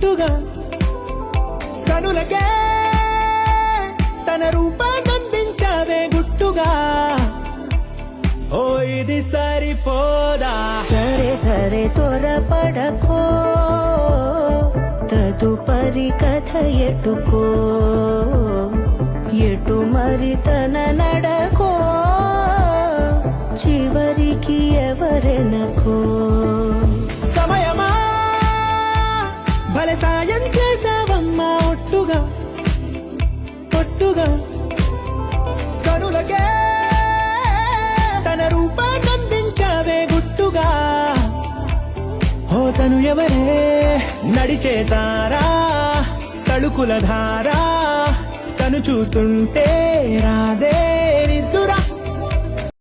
గుట్టుగా కనులకే తన రూపాన్నందించావే గుట్టుగా. ఓ ఇది సరిపోదా? సరే సరే త్వరపడకో, తదుపరి కథ ఎటుకో, ఎటు మరి తన నడకో, చివరికి ఎవరెనకో. సమయమా భలే సాయం చేసావమ్మా ఒట్టుగా ఒట్టుగా కనులకే తన రూపాన్నందించావే గుట్టుగా. ఓ తను ఎవరే నడిచే తారా తళుకుల ధారా, తను చూస్తుంటే రాదే